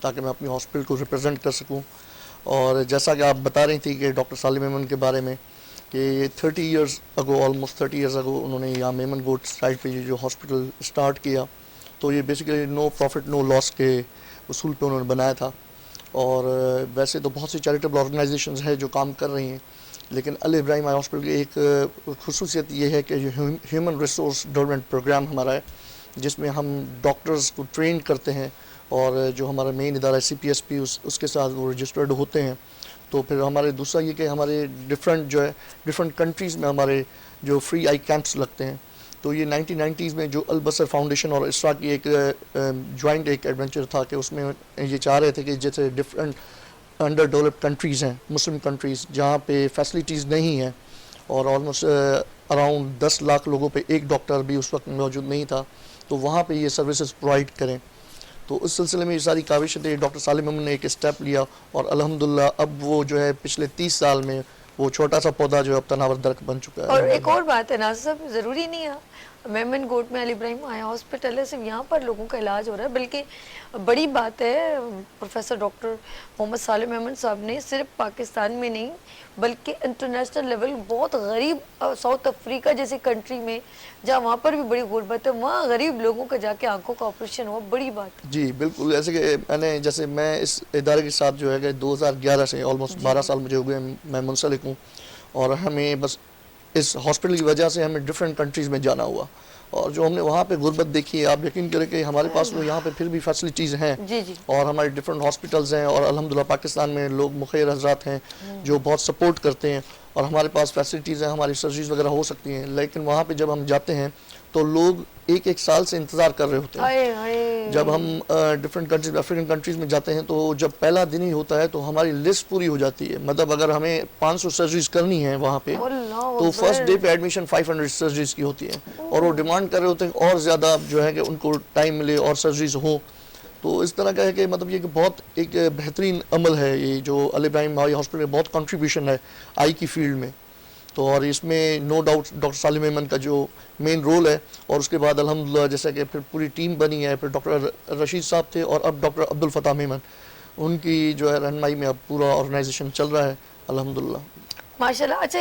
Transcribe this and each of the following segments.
تاکہ میں اپنی ہاسپٹل کو ریپرزینٹ کر سکوں. اور جیسا کہ آپ بتا رہی تھی کہ ڈاکٹر سالم میمن کے بارے میں کہ 30 years ago almost 30 years ago انہوں نے یہاں میمن گوٹ سائٹ پہ یہ جو ہاسپٹل اسٹارٹ کیا تو یہ بیسیکلی نو پروفٹ نو لاس کے اصول پہ انہوں نے بنایا تھا. اور ویسے تو بہت سی چیریٹیبل آرگنائزیشنز ہیں جو کام کر رہی ہیں, لیکن علی ابراہیم آئی ہاسپٹل کی ایک خصوصیت یہ ہے کہ یہ ہیومن ریسورس ڈیولپمنٹ پروگرام ہمارا ہے جس میں ہم ڈاکٹرز کو ٹرین کرتے ہیں اور جو ہمارا مین ادارہ ہے CPSP اس کے ساتھ وہ رجسٹرڈ ہوتے ہیں. تو پھر ہمارے دوسرا یہ کہ ہمارے ڈفرینٹ کنٹریز میں ہمارے جو فری آئی کیمپس لگتے ہیں. تو یہ 1990s میں جو البصر فاؤنڈیشن اور اسرا کی ایک جوائنٹ ایک ایڈونچر تھا کہ اس میں یہ چاہ رہے تھے کہ جیسے ڈفرینٹ انڈر ڈیولپڈ کنٹریز ہیں, مسلم کنٹریز جہاں پہ فیسلٹیز نہیں ہیں اور آلموسٹ اراؤنڈ 10 لاکھ لوگوں پہ ایک ڈاکٹر بھی اس وقت موجود نہیں تھا, تو وہاں پہ یہ سروسز پرووائڈ کریں. تو اس سلسلے میں یہ ساری کاوشیں تھی. ڈاکٹر سالم میمن نے ایک اسٹیپ لیا اور الحمدللہ اب وہ جو ہے پچھلے 30 سال میں وہ چھوٹا سا پودا جو ہے اب تناور درخت بن چکا ہے. اور ایک اور بات ہے ناصر صاحب, ضروری نہیں ہے میمن گوٹ میں علی ابراہیم آئی ہاسپٹل ہے صرف یہاں پر لوگوں کا علاج ہو رہا ہے, بلکہ بڑی بات ہے پروفیسر ڈاکٹر محمد سالم میمن صاحب نے صرف پاکستان میں نہیں بلکہ انٹرنیشنل لیول بہت غریب ساؤتھ افریقہ جیسی کنٹری میں جہاں وہاں پر بھی بڑی غربت ہے, وہاں غریب لوگوں کا جا کے آنکھوں کا آپریشن ہوا, بڑی بات ہے. جی بالکل, ایسے کہ جیسے میں اس ادارے کے ساتھ جو ہے کہ 2011 سے آلموسٹ 12 سال مجھے ہوئے میں منسلک ہوں, اور ہمیں بس اس ہاسپٹل کی وجہ سے ہمیں ڈفرینٹ کنٹریز میں جانا ہوا, اور جو ہم نے وہاں پہ غربت دیکھی ہے آپ یقین کریں کہ ہمارے پاس تو یہاں پہ پھر بھی فیسلٹیز ہیں اور ہمارے ڈفرینٹ ہاسپٹلز ہیں, اور الحمدللہ پاکستان میں لوگ مخیر حضرات ہیں جو بہت سپورٹ کرتے ہیں اور ہمارے پاس فیسلٹیز ہیں, ہماری سرجریز وغیرہ ہو سکتی ہیں. لیکن وہاں پہ جب ہم جاتے ہیں تو لوگ ایک سال سے انتظار کر رہے ہوتے ہیں. جب ہم ڈفرینٹ کنٹریز افریقن کنٹریز میں جاتے ہیں تو جب پہلا دن ہی ہوتا ہے تو ہماری لسٹ پوری ہو جاتی ہے. مطلب اگر ہمیں 500 سرجریز کرنی ہے وہاں پہ تو فرسٹ ڈے پہ ایڈمیشن 500 سرجریز کی ہوتی ہے, اور وہ ڈیمانڈ کر رہے ہوتے ہیں اور زیادہ جو ہے کہ ان کو ٹائم ملے اور سرجریز ہوں. تو اس طرح کا ہے کہ مطلب یہ کہ بہت ایک بہترین عمل ہے یہ جو علی ابراہیم آئی ہاسپٹل میں بہت کنٹریبیوشن ہے آئی کی فیلڈ میں. تو اور اس میں نو ڈاؤٹ ڈاکٹر سالم میمن کا جو مین رول ہے, اور اس کے بعد الحمدللہ جیسا کہ پھر پوری ٹیم بنی ہے, پھر ڈاکٹر رشید صاحب تھے اور اب ڈاکٹر عبدالفتاح میمن, ان کی جو ہے رہنمائی میں اب پورا آرگنائزیشن چل رہا ہے الحمدللہ. ماشاءاللہ. اچھا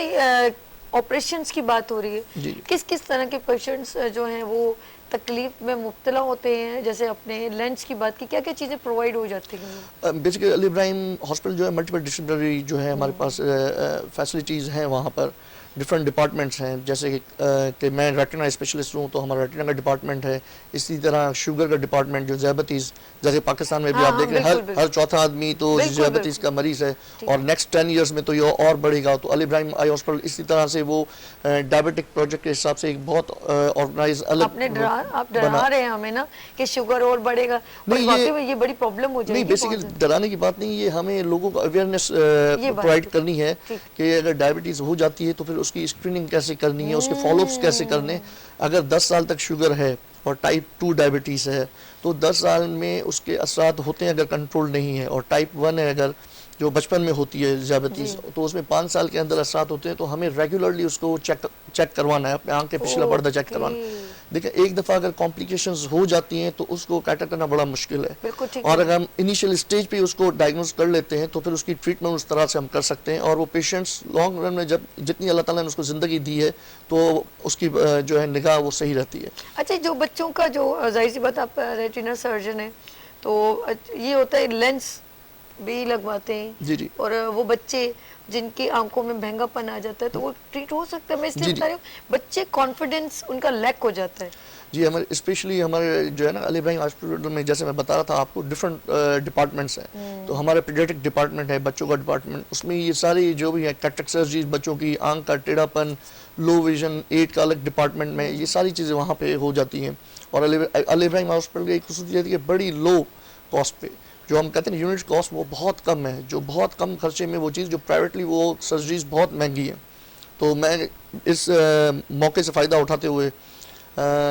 آپریشنز کی بات ہو رہی ہے, کس طرح کے پیشنٹس جو ہیں وہ تکلیف میں مبتلا ہوتے ہیں, جیسے اپنے لینس کی بات کی, کیا چیزیں پرووائڈ ہو جاتی ہیں؟ بیسیکلی علی ابراہیم ہاسپٹل جو ہے ملٹیپل ڈسپلنری جو ہے ہمارے پاس فیسلٹیز ہیں, وہاں پر ڈفرینٹ ڈپارٹمنٹس ہیں. جیسے کہ میں ریٹنا اسپیشلسٹ ہوں تو ہمارا ریٹنا کا ڈپارٹمنٹ ہے, اسی طرح شوگر کا ڈپارٹمنٹ جو ذیابطیز, جیسے پاکستان میں بھی آپ دیکھ رہے ہیں ہر چوتھا آدمی تو ذیابطیز کا مریض ہے, اور نیکسٹ 10 ایئرس میں تو یہ اور بڑھے گا. تو علی ابراہیم آئی ہاسپٹل اسی طرح سے وہ ڈائبٹک پروجیکٹ کے حساب سے ایک بہت آرگنائز آپ ڈرا رہے ہیں ہمیں نا کہ شوگر اور بڑھے گا, یہ بڑی پرابلم ہو جائے گی. نہیں بیسیکلی ڈرانے کی بات نہیں, یہ ہمیں لوگوں کو اویئرنیس پرووائڈ کرنی ہے کہ اگر ڈائبٹیز ہو جاتی ہے تو پھر اس کی اسکریننگ کیسے کرنی ہے, اس کے فالو اپس کیسے کرنے. اگر 10 سال تک شوگر ہے اور ٹائپ 2 ڈائبٹیز ہے تو 10 سال میں اس کے اثرات ہوتے ہیں اگر کنٹرول نہیں ہے, اور ٹائپ 1 ہے اگر جو بچپن میں ہوتی ہے ذیابطیز تو اس میں 5 سال کے اندر اثرات ہوتے ہیں. تو ہمیں ریگولرلی اس کو چیک کروانا ہے, اپنے آنکھ کے پچھلا پردہ چیک کروانا. دیکھیں ایک دفعہ اگر کمپلیکیشنز ہو جاتی ہیں تو اس کو کیٹر کرنا بڑا مشکل ہے, اور اگر ہم انیشیل اسٹیج پہ اس کو ڈائگنوز کر لیتے ہیں تو پھر اس کی ٹریٹمنٹ اس طرح سے ہم کر سکتے ہیں, اور وہ پیشنٹس لانگ رن میں جب جتنی اللہ تعالیٰ نے اس کو زندگی دی ہے تو اس کی جو ہے نگاہ وہ صحیح رہتی ہے. اچھا جو بچوں کا جو ظاہر سی بات آپ ریٹینا سرجن ہیں تو یہ ہوتا ہے لینس بھی لگواتے ہیں, جی اور وہ بچے جن کی آنکھوں میں بھینگا پن آ جاتا ہے تو وہ ٹریٹ ہو سکتا ہے. میں اس لیے بتا رہی ہوں بچے کانفیڈنس ان کا لیک ہو جاتا ہے. جی ہمارے اسپیشلی ہمارے جو ہے نا علی ابراہیم ہاسپٹل میں جیسے میں بتا رہا تھا آپ کو ڈفرینٹ ڈپارٹمنٹس ہیں. تو ہمارا پیڈیاٹرک ڈپارٹمنٹ ہے, بچوں کا ڈپارٹمنٹ, اس میں یہ ساری جو بھی ہے کیٹریکٹ سرجریز, بچوں کی آنکھ کا ٹیڑھا پن, لو ویژن, 8 کا الگ ڈپارٹمنٹ میں یہ ساری چیزیں وہاں پہ ہو جاتی ہیں. اور علی ابراہیم ہاسپٹل کی ایک خصوصیت ہے بڑی لو کاسٹ پہ, جو ہم کہتے ہیں یونٹ کاسٹ وہ بہت کم ہے, جو بہت کم خرچے میں وہ چیز جو پرائیویٹلی وہ سرجریز بہت مہنگی ہیں. تو میں اس موقع سے فائدہ اٹھاتے ہوئے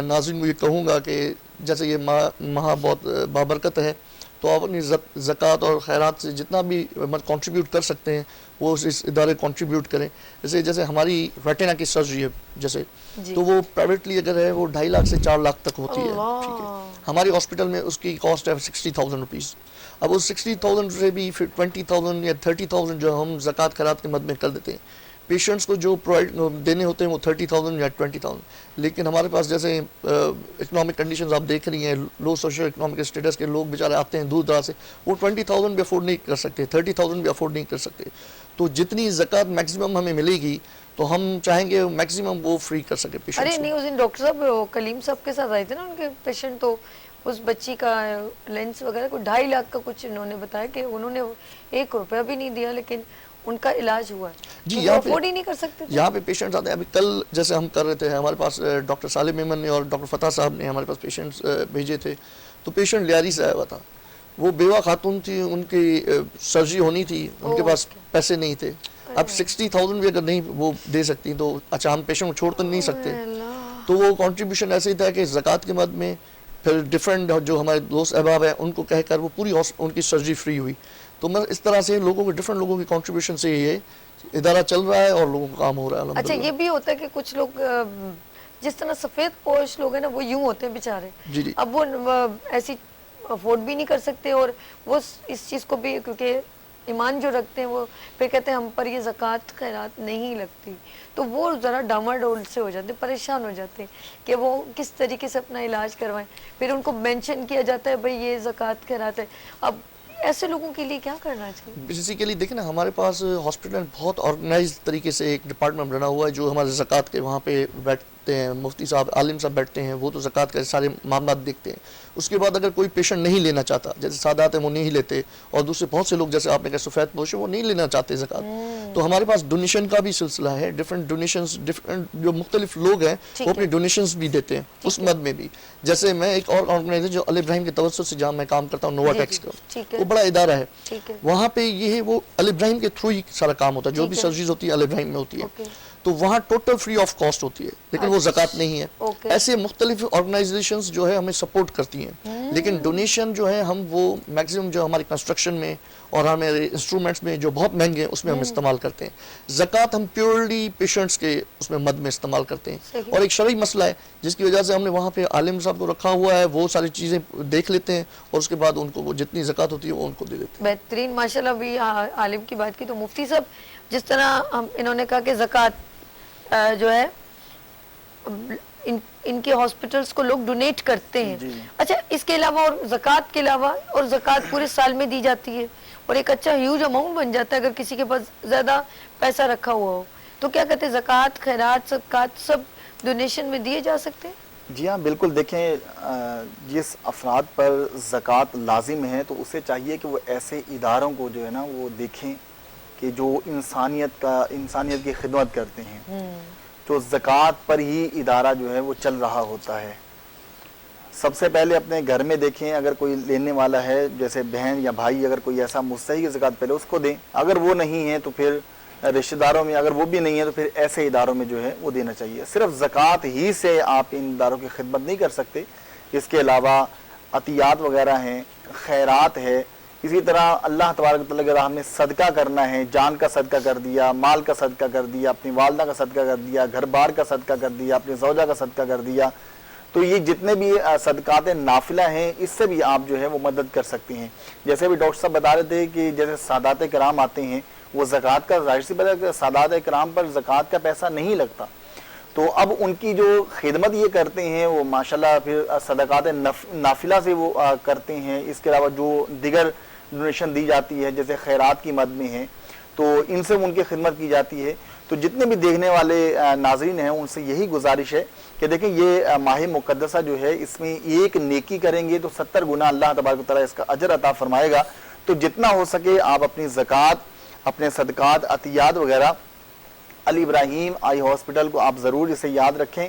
ناظرین کو یہ کہوں گا کہ جیسے یہ ماہ بہت بابرکت ہے تو آپ اپنی زکوٰۃ اور خیرات سے جتنا بھی کنٹریبیوٹ کر سکتے ہیں وہ اس ادارے کنٹریبیوٹ کریں. جیسے ہماری ریٹینا کی سرجری ہے جیسے, تو وہ پرائیویٹلی اگر ہے وہ 2.5 لاکھ سے 4 لاکھ تک ہوتی ہے. ٹھیک ہے, ہماری ہاسپٹل میں اس کی کاسٹ ہے 60,000 روپیز. اب اس 60,000 سے بھی پھر 20,000 یا 30,000 جو ہم زکوٰۃ خیرات کے مد میں کر دیتے ہیں. پیشنٹس کو جو پرووائڈ دینے ہوتے ہیں وہ 30,000 یا 20,000. لیکن ہمارے پاس جیسے اکنامک کنڈیشنز آپ دیکھ رہی ہیں, لو سوشل اکنامک اسٹیٹس کے لوگ بیچارے آتے ہیں دور دراز سے, وہ 20,000 بھی افورڈ نہیں کر سکتے, 30,000 بھی افورڈ نہیں کر سکتے. تو جتنی زکوٰۃ میکسیمم ہمیں ملے گی تو ہم چاہیں گے میکسیمم وہ فری کر سکے پیشنٹس. ارے نہیں, اس دن ڈاکٹر صاحب کلیم صاحب کے ساتھ آئے تھے نا, ان کے پیشنٹ, تو اس بچی کا لینس وغیرہ کو 2.5 لاکھ کا کچھ انہوں نے بتایا کہ انہوں نے 1 روپیہ بھی نہیں دیا لیکن ان کا علاج ہوا ہے. جی, یہاں افورڈ ہی نہیں کر سکتے. یہاں پہ پیشنٹس آتے ہیں. ابھی کل جیسے ہم کر رہے تھے, ہمارے پاس ڈاکٹر صالح میمن نے اور ڈاکٹر فتح صاحب نے ہمارے پاس پیشنٹس بھیجے تھے. تو پیشنٹ لیاری سے آیا ہوا تھا, وہ بیوہ خاتون تھی, ان کی سرجری ہونی تھی, ان کے پاس پیسے نہیں تھے. اب 60,000 بھی اگر نہیں وہ دے سکتی تو اچھا ہم پیشنٹ کو چھوڑ تو نہیں سکتے. تو وہ کنٹریبیوشن ایسے ہی تھا کہ زکوٰۃ کے مد میں پھر ڈفرینٹ جو ہمارے دوست احباب ہیں ان کو کہہ کر وہ پوری ان کی سرجری فری ہوئی. تو میں اس طرح سے لوگوں کے ڈفرینٹ لوگوں کی کنٹریبیوشن سے یہ ادارہ چل رہا ہے اور لوگوں کا کام ہو رہا ہے. اچھا, یہ بھی ہوتا ہے کہ کچھ لوگ جس طرح سفید پوش لوگ ہیں نا, وہ یوں ہوتے ہیں بیچارے. جی. اب وہ ایسی افورڈ بھی نہیں کر سکتے, اور وہ اس چیز کو بھی کیونکہ ایمان جو رکھتے ہیں وہ پھر کہتے ہیں ہم پر یہ زکوٰۃ خیرات نہیں لگتی, تو وہ ذرا ڈاماڈول سے ہو جاتے ہیں, پریشان ہو جاتے ہیں کہ وہ کس طریقے سے اپنا علاج کروائیں. پھر ان کو مینشن کیا جاتا ہے بھئی یہ زکوٰۃ خیرات ہے. اب ایسے لوگوں کے لیے کیا کرنا چاہیے؟ بیسیکلی دیکھیں نا, ہمارے پاس ہاسپٹل میں بہت آرگنائز طریقے سے ایک ڈپارٹمنٹ بنا ہوا ہے جو ہمارے زکوٰۃ کے وہاں پہ بیٹھتے ہیں, مفتی صاحب عالم صاحب بیٹھتے ہیں, وہ تو زکوٰۃ کے سارے معاملات دیکھتے ہیں. اس کے بعد اگر کوئی پیشنٹ نہیں لینا چاہتا, جیسے سادات ہیں وہ نہیں لیتے, اور دوسرے بہت سے لوگ جیسے آپ نے کہا سفید پوش وہ نہیں لینا چاہتے زکوٰۃ, تو ہمارے پاس ڈونیشن کا بھی سلسلہ ہے. ڈفرینٹ ڈونیشنز, ڈفرینٹ جو مختلف لوگ ہیں وہ اپنی ڈونیشنز بھی دیتے ہیں اس مد میں بھی. جیسے میں ایک اور آرگنائزیشن جو علی ابراہیم کے توسط سے جہاں میں کام کرتا ہوں, نووا ٹیکس کا, وہ بڑا ادارہ ہے. وہاں پہ یہ ہے وہ علی ابراہیم کے تھرو ہی سارا کام ہوتا ہے, جو بھی سرجریز ہوتی ہے علی ابراہیم میں ہوتی ہے, تو وہاں ٹوٹل فری آف کاسٹ ہوتی ہے, لیکن وہ زکوٰۃ نہیں ہے. ایسے مختلف آرگنائزیشنز جو ہے ہمیں سپورٹ کرتی ہیں, لیکن ڈونیشن جو ہے ہم وہ میکسیمم جو ہماری کنسٹرکشن میں اور ہمارے انسٹرومنٹس میں جو بہت مہنگے ہیں اس میں ہم استعمال کرتے ہیں. زکوٰۃ ہم پیورلی پیشنٹس کے اس میں مد میں استعمال کرتے ہیں. اور ایک شرعی مسئلہ ہے جس کی وجہ سے ہم نے وہاں پہ عالم صاحب کو رکھا ہوا ہے, وہ ساری چیزیں دیکھ لیتے ہیں اور اس کے بعد ان کو وہ جتنی زکوٰۃ ہوتی ہے وہ ان کو دے دیتے ہیں. بہترین, ماشاءاللہ. ابھی عالم کی بات کی تو مفتی صاحب جس طرح انہوں نے کہا کہ زکوٰۃ جو ہے ان کے ہاسپٹلز کو لوگ ڈونیٹ کرتے ہیں. اچھا, اس کے علاوہ اور زکوٰۃ کے علاوہ, اور زکوٰۃ پورے سال میں دی جاتی ہے اور ایک اچھا ہیوج اماؤنٹ بن جاتا ہے اگر کسی کے پاس زیادہ پیسہ رکھا ہوا ہو, تو کیا کہتے ہیں زکوٰۃ خیرات صدقات سب ڈونیشن میں دیے جا سکتے ہیں؟ جی ہاں بالکل. دیکھیں, جس افراد پر زکوٰۃ لازم ہے تو اسے چاہیے کہ وہ ایسے اداروں کو جو ہے نا وہ دیکھیں کہ جو انسانیت کی خدمت کرتے ہیں. تو زکوٰۃ پر ہی ادارہ جو ہے وہ چل رہا ہوتا ہے. سب سے پہلے اپنے گھر میں دیکھیں, اگر کوئی لینے والا ہے جیسے بہن یا بھائی, اگر کوئی ایسا مستحق زکوٰۃ پہلے اس کو دیں. اگر وہ نہیں ہے تو پھر رشتہ داروں میں, اگر وہ بھی نہیں ہے تو پھر ایسے اداروں میں جو ہے وہ دینا چاہیے. صرف زکوٰۃ ہی سے آپ ان اداروں کی خدمت نہیں کر سکتے, اس کے علاوہ عطیات وغیرہ ہیں, خیرات ہے. اسی طرح اللہ تبارک و تعالیٰ کے راہ میں صدقہ کرنا ہے, جان کا صدقہ کر دیا, مال کا صدقہ کر دیا, اپنی والدہ کا صدقہ کر دیا, گھر بار کا صدقہ کر دیا, اپنی زوجہ کا صدقہ کر دیا. تو یہ جتنے بھی صدقات نافلہ ہیں اس سے بھی آپ جو ہے وہ مدد کر سکتے ہیں. جیسے بھی ڈاکٹر صاحب بتا رہے تھے کہ جیسے سادات کرام آتے ہیں, وہ زکوٰۃ کا ظاہر سی بات ہے کہ سادات کرام پر زکوٰۃ کا پیسہ نہیں لگتا, تو اب ان کی جو خدمت یہ کرتے ہیں وہ ماشاءاللہ پھر صدقات نافلہ سے وہ کرتے ہیں. اس کے علاوہ جو دیگر ڈونیشن دی جاتی ہے جیسے خیرات کی مد میں ہیں, تو ان سے ان کی خدمت کی جاتی ہے. تو جتنے بھی دیکھنے والے ناظرین ہیں ان سے یہی گزارش ہے کہ دیکھیں یہ ماہ مقدسہ جو ہے, اس میں ایک نیکی کریں گے تو 70 گنا اللہ تبارک و تعالیٰ اس کا اجر عطا فرمائے گا. تو جتنا ہو سکے آپ اپنی زکوٰۃ, اپنے صدقات, عطیات وغیرہ علی ابراہیم آئی ہاسپٹل کو آپ ضرور اسے یاد رکھیں.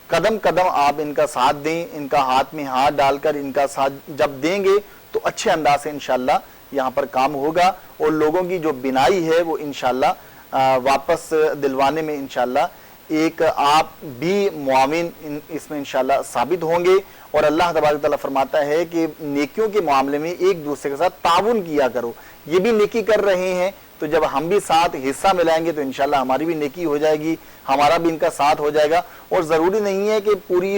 قدم قدم آپ ان کا ساتھ دیں, ان کا ہاتھ میں ہاتھ ڈال کر ان کا ساتھ جب دیں گے تو اچھے انداز سے انشاءاللہ یہاں پر کام ہوگا, اور لوگوں کی جو بینائی ہے وہ انشاءاللہ واپس دلوانے میں انشاءاللہ ایک آپ بھی معاون اس میں انشاءاللہ ثابت ہوں گے، اور اللہ تبارک تعالیٰ فرماتا ہے کہ نیکیوں کے معاملے میں ایک دوسرے کے ساتھ تعاون کیا کرو. یہ بھی نیکی کر رہے ہیں تو جب ہم بھی ساتھ حصہ ملائیں گے تو انشاءاللہ ہماری بھی نیکی ہو جائے گی، ہمارا بھی ان کا ساتھ ہو جائے گا. اور ضروری نہیں ہے کہ پوری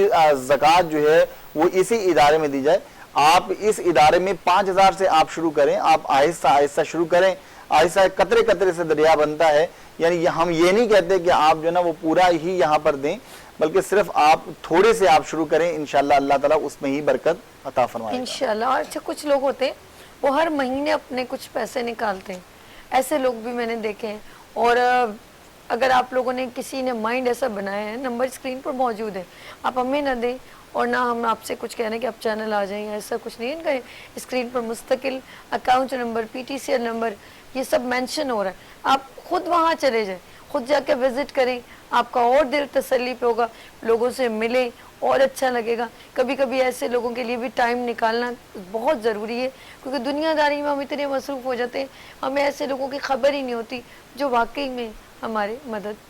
زکوٰۃ جو ہے وہ اسی ادارے میں دی جائے. آپ اس ادارے میں 5,000 سے آپ شروع کریں، آپ آہستہ آہستہ شروع کریں. آہستہ قطرے قطرے سے دریا بنتا ہے. یعنی ہم یہ نہیں کہتے کہ آپ جو ہے نا وہ پورا ہی یہاں پر دیں، بلکہ صرف آپ تھوڑے سے آپ شروع کریں، انشاءاللہ اللہ تعالیٰ اس میں ہی برکت عطا فرمائے گا. انشاءاللہ. اور اچھا کچھ لوگ ہوتے ہیں وہ ہر مہینے اپنے کچھ پیسے نکالتے ہیں، ایسے لوگ بھی میں نے دیکھے ہیں. اور اگر آپ لوگوں نے کسی نے مائنڈ ایسا بنایا ہے، نمبر اسکرین پر موجود ہے، آپ ہمیں نہ دیں اور نہ ہم آپ سے کچھ کہہ رہے ہیں کہ آپ چینل آ جائیں، ایسا کچھ نہیں. ان کا اسکرین پر مستقل اکاؤنٹ نمبر، PTCL نمبر، یہ سب مینشن ہو رہا ہے. آپ خود وہاں چلے جائیں، خود جا کے وزٹ کریں، آپ کا اور دل تسلی پہ ہوگا، لوگوں سے ملیں اور اچھا لگے گا. کبھی کبھی ایسے لوگوں کے لیے بھی ٹائم نکالنا بہت ضروری ہے، کیونکہ دنیا داری میں ہم اتنے مصروف ہو جاتے ہیں، ہمیں ایسے لوگوں کی خبر ہی نہیں ہوتی جو واقعی میں ہمارے مدد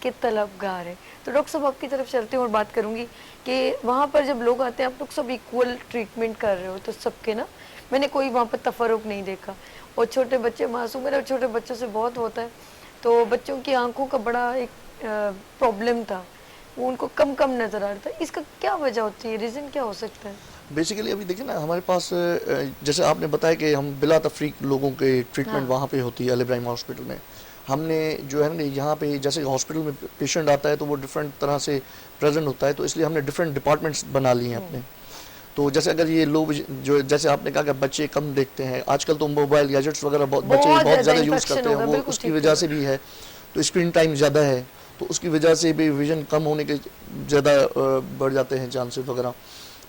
کے طلبگار ہیں. تو ڈاکٹر صاحب آپ کی طرف چلتے ہیں اور بات کروں گی کہ وہاں پر جب لوگ آتے ہیں آپ لوگ سب ایکول ٹریٹمنٹ کر رہے ہو تو سب کے نا، میں نے کوئی وہاں پر تفرق نہیں دیکھا. اور چھوٹے بچے معصوم، میرا چھوٹے بچوں سے بہت ہوتا ہے، تو بچوں کی آنکھوں کا بڑا ایک پرابلم تھا، وہ ان کو کم کم نظر آ رہا تھا. اس کا کیا وجہ ہوتی ہے، ریزن کیا ہو سکتا ہے؟ بیسیکلی ابھی دیکھیں نا ہمارے پاس جیسے آپ نے بتایا کہ ہم بلا تفریق لوگوں کے ٹریٹمنٹ وہاں پہ ہوتی ہے علی ابراہیم ہاسپٹل میں. ہم نے جو ہے نا یہاں پہ جیسے ہاسپٹل میں پیشنٹ آتا ہے تو وہ ڈفرینٹ طرح سے پریزنٹ ہوتا ہے، تو اس لیے ہم نے ڈفرینٹ ڈپارٹمنٹس بنا لیے ہیں اپنے. تو جیسے اگر یہ لوگ جو جیسے آپ نے کہا کہ بچے کم دیکھتے ہیں، آج کل تو موبائل گیجٹس وغیرہ بچے بہت زیادہ یوز کرتے ہیں، وہ اس کی وجہ سے بھی ہے. تو اسکرین ٹائم زیادہ ہے تو اس کی وجہ سے بھی ویژن کم ہونے کے زیادہ بڑھ جاتے ہیں چانسز وغیرہ.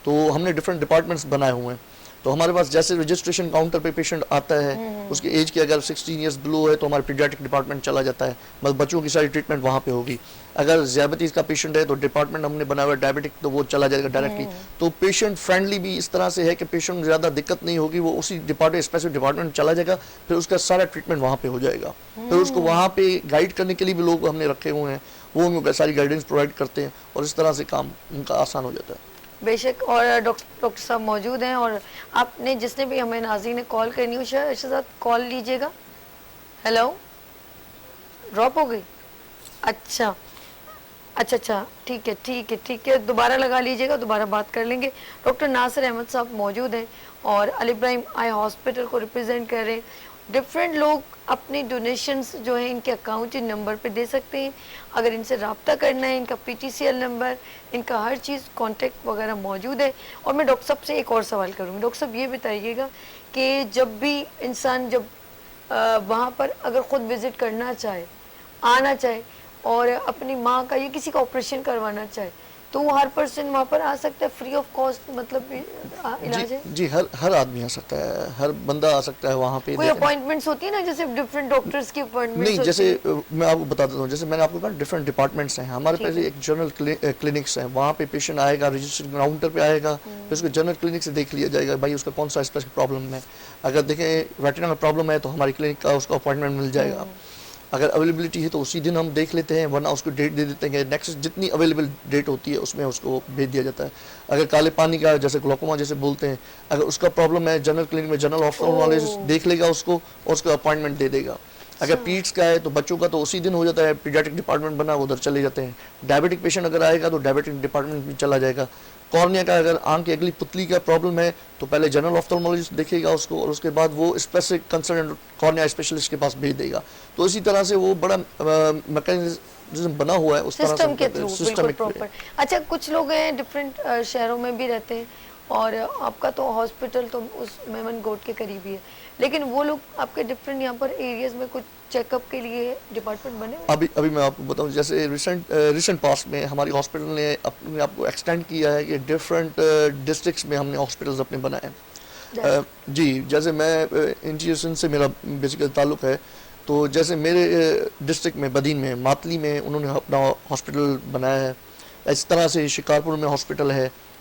تو ہم نے ڈفرینٹ ڈپارٹمنٹس بنائے ہوئے ہیں. تو ہمارے پاس جیسے رجسٹریشن کاؤنٹر پہ پیشنٹ آتا ہے، اس کی ایج کے اگر 16 ایئرس بلو ہے تو ہمارا پیڈیاٹرک ڈپارٹمنٹ چلا جاتا ہے، بس بچوں کی ساری ٹریٹمنٹ وہاں پہ ہوگی. اگر ذیابیطیز کا پیشنٹ ہے تو ڈپارٹمنٹ ہم نے بنایا ہوا ہے ڈائبیٹک، تو وہ چلا جائے گا ڈائریکٹلی. تو پیشنٹ فرینڈلی بھی اس طرح سے ہے کہ پیشنٹ زیادہ دقت نہیں ہوگی، وہ اسی اسپیسیفک ڈپارٹمنٹ چلا جائے گا، پھر اس کا سارا ٹریٹمنٹ وہاں پہ ہو جائے گا. پھر اس کو وہاں پہ گائیڈ کرنے کے لیے بھی لوگ ہم نے رکھے ہوئے ہیں، وہ ان کو ساری گائیڈنس پرووائڈ کرتے ہیں اور اس طرح سے کام ان کا آسان ہو جاتا ہے. بے شک. اور ڈاکٹر صاحب موجود ہیں، اور آپ نے جس نے بھی ہمیں ناظرین نے کال کرنی ہو شہزاد کال لیجیے گا. ہیلو، ڈراپ ہو گئی؟ اچھا اچھا اچھا، ٹھیک ہے، دوبارہ لگا لیجیے گا، دوبارہ بات کر لیں گے. ڈاکٹر ناصر احمد صاحب موجود ہیں اور علی ابراہیم آئی ہاسپٹل کو ریپرزینٹ کر رہے ہیں. ڈفرینٹ لوگ اپنی ڈونیشنز جو ہیں ان کے اکاؤنٹ نمبر پہ دے سکتے ہیں. اگر ان سے رابطہ کرنا ہے، ان کا PTCL نمبر، ان کا ہر چیز کانٹیکٹ وغیرہ موجود ہے. اور میں ڈاکٹر صاحب سے ایک اور سوال کروں گی. ڈاکٹر صاحب یہ بتائیے گا کہ جب بھی انسان وہاں پر اگر خود وزٹ کرنا چاہے، آنا چاہے اور اپنی ماں کا یا کسی کا آپریشن کروانا چاہے تو وہ ہر پرسن وہاں پر آ سکتا ہے فری آف کاسٹ، مطلب علاج ہے؟ جی ہر آدمی آ سکتا ہے، ہر بندہ آ سکتا ہے وہاں پہ. کوئی اپوائنٹمنٹس ہوتی ہے نا، جیسے ڈفرینٹ ڈاکٹرز کی اپوائنٹمنٹس؟ نہیں، جیسے میں آپ کو بتا دیتا ہوں، جیسے میں نے آپ کو کہا ڈفرینٹ ڈپارٹمنٹس ہیں ہمارے پاس. ایک جنرل کلینکس ہیں، وہاں پہ پیشنٹ آئے گا، رجسٹریشن کاؤنٹر پہ آئے گا، پھر اس کو جنرل کلینک سے دیکھ لیا جائے گا بھائی اس کا کون سا اسپیسیفک پرابلم ہے. اگر دیکھیں ریٹنا میں پرابلم ہے تو ہماری کلینک کا اس کو اپوائنٹمنٹ مل جائے گا. اگر اویلیبلٹی ہے تو اسی دن ہم دیکھ لیتے ہیں، ورنہ اس کو ڈیٹ دے دیتے ہیں، نیکسٹ جتنی اویلیبل ڈیٹ ہوتی ہے اس میں اس کو بھیج دیا جاتا ہے. اگر کالے پانی کا جیسے گلوکوما جیسے بولتے ہیں، اگر اس کا پرابلم ہے جنرل کلینک میں جنرل آفٹالمالوجسٹ دیکھ لے گا اس کو اور اس کو اپوائنٹمنٹ دے دے گا. اگر پیٹس کا ہے تو بچوں کا تو اسی دن ہو جاتا ہے، پیڈیاٹرک ڈپارٹمنٹ بنا ادھر چلے جاتے ہیں. ڈائبیٹک پیشنٹ اگر آئے گا تو ڈائبیٹک ڈپارٹمنٹ بھی چلا جائے گا. کارنیا کا اگر آنکھ کی اگلی پتلی کا پرابلم ہے تو پہلے جنرل آفٹالمالوجسٹ دیکھے گا اس کو اور اس کے بعد وہ اسپیسیفک کنسرن کارنیا اسپیشلسٹ کے پاس بھیج دے گا. تو اسی طرح سے وہ بڑا میکانزم بنا ہوا ہے اس طرح سسٹم کے تھرو، سے بالکل پراپر. اچھا کچھ لوگ ہیں ڈفرینٹ شہروں میں بھی رہتے ہیں اور آپ کا تو ہاسپٹل تو اس میمن گوٹ کے قریب ہی ہے، لیکن وہ لوگ آپ کے ڈفرینٹ یہاں پر ایریاز میں کچھ چیک اپ کے لیے ڈپارٹمنٹ بنے ہوئے؟ ابھی میں آپ کو بتاؤں، جیسے ریسنٹ پاسٹ میں ہماری ہاسپٹل نے اپنے آپ کو ایکسٹینڈ کیا ہے کہ ڈفرینٹ ڈسٹرکٹس میں ہم نے ہاسپٹلز اپنے بنائے ہیں. جی، جیسے میں انجینئرسن سے میرا بیسیکل تعلق ہے، تو جیسے میرے ڈسٹرکٹ میں بدین میں ماتلی میں انہوں نے اپنا ہاسپٹل بنایا ہے. اس طرح سے شکارپور میں ہاسپٹل ہے،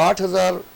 8,000